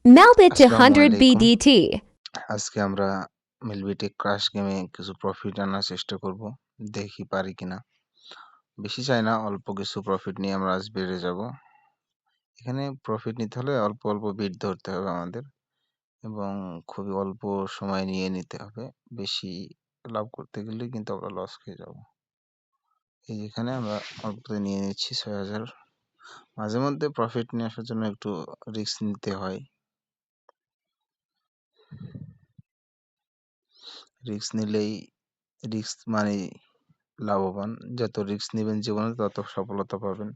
Melbit to আসসালামু 100 আলাইকুম। BDT. আজকে আমরা মিলবিটে ক্রাশ গেমে কিছু প্রফিট আনার চেষ্টা করব। দেখি পারি কিনা। বেশি চাই না, অল্প কিছু প্রফিট নিয়ে আমরা আজ বেড়ে যাব। এখানে প্রফিট নিতে হলে অল্প অল্প বিট ধরতে হবে আমাদের এবং খুবই অল্প সময় নিয়ে নিতে হবে। বেশি লাভ করতে গেলে কিন্তু আমরা লস খেয়ে যাব। এই যেখানে আমরা অল্পতে নিয়ে নিচ্ছি ৬,০০০। মাঝে মধ্যে প্রফিট নিয়ে আসার জন্য একটু রিস্ক নিতে হয়। রিস্ক নিলেই রিস্ক মানে লাভবান। যত রিস্ক নিবেন জীবনে তত সফলতা পাবেন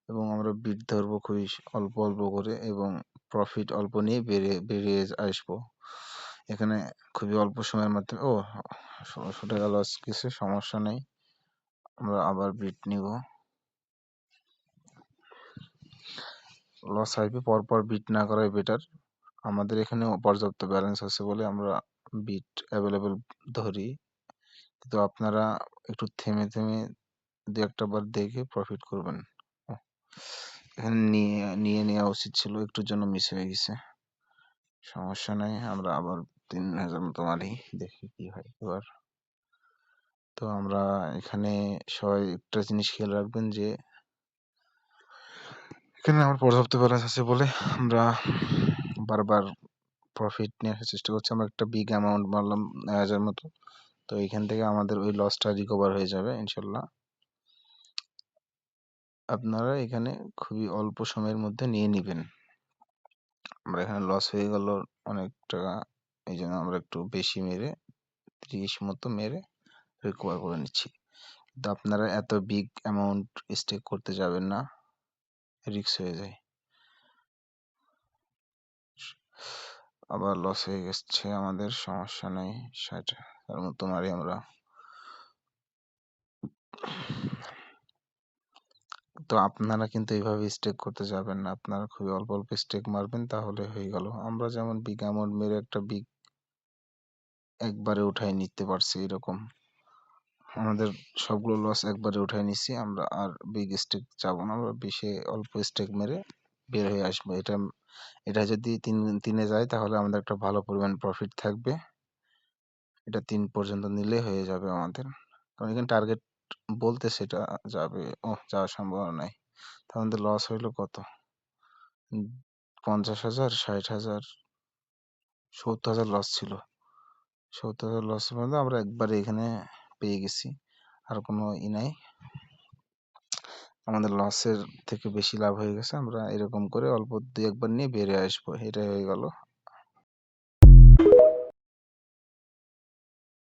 এবং আমরা বিট ধরবো খুবই অল্প অল্প করে এবং প্রফিট অল্প নিয়ে বেরিয়ে আসবো। এখানে খুবই অল্প সময়ের মাধ্যমে ১৬০০ টাকা লস কিছু সমস্যা নেই, আমরা আবার বিট নিব। লস আসবে পরপর বিট না করাই বেটার। আমাদের এখানে পর্যাপ্ত ব্যালেন্স আছে বলে আমরা বিট অ্যাভেলেবেল ধরি, কিন্তু আপনারা একটু থেমে থেমে দু একটা বার দেখে প্রফিট করবেন। এখানে নিয়ে নেওয়া উচিত ছিল, একটুর জন্য মিস হয়ে গেছে। সমস্যা নাই, আমরা আবার ৩,০০০ মতো মারি, দেখি কি হয় এবার। তো আমরা এখানে সবাই একটা জিনিস খেয়াল রাখবেন যে এখানে আমার পর্যাপ্ত ব্যালেন্স আছে বলে আমরা বারবার প্রফিট নিয়ে আসার চেষ্টা করছি। আমরা একটা বিগ অ্যামাউন্ট মারলাম ৯,০০০ মতো। তো এখান থেকে আমাদের ওই লসটা রিকভার হয়ে যাবে ইনশাল্লাহ। আপনারা এখানে খুবই অল্প সময়ের মধ্যে নিয়ে নিবেন। আমরা এখানে লস হয়ে গেল অনেক টাকা, এই জন্য আমরা একটু বেশি মেরে ৩০ মতো মেরে রিকভার করে নিচ্ছি। কিন্তু আপনারা এত বিগ অ্যামাউন্ট স্টেক করতে যাবেন না, রিস্ক হয়ে যায়। আবার লস হয়ে গেছে আমাদের, সমস্যা নেই, ৬০ মতো মারি আমরা। তো আপনারা কিন্তু এইভাবে স্টেক করতে যাবেন না, আপনারা খুবই অল্প অল্প স্টেক মারবেন, তাহলে হয়ে গেল। আমরা যেমন বিগ অ্যামাউন্ট মেরে একটা বিগ একবারে উঠাই নিতে পারছি, এরকম আমাদের সবগুলো লস একবারে উঠাই নিচ্ছি। আমরা আর বিগ স্টেক যাবো না, আমরা বেশি অল্প স্টেক মেরে বের হয়ে আসবো। এটা যদি তিনে যায় তাহলে আমাদের একটা ভালো পরিমাণ প্রফিট থাকবে। এটা ৩ পর্যন্ত নিলে হয়ে যাবে আমাদের, কারণ এখানে টার্গেট বলতে সেটা যাবে, যাওয়ার সম্ভাবনা নাই। তার মধ্যে লস হইলো কত, ৫০,০০০, ৬০,০০০, ৭০,০০০ লস ছিল। ৭০,০০০ লসের মধ্যে আমরা একবারে এখানে পেয়ে গেছি, আর কোনো নাই। আমাদের লসের থেকে বেশি লাভ হয়ে গেছে। আমরা এরকম করে অল্প ২-১ বার নিয়ে বেরিয়ে আসবো, এটাই হয়ে গেল।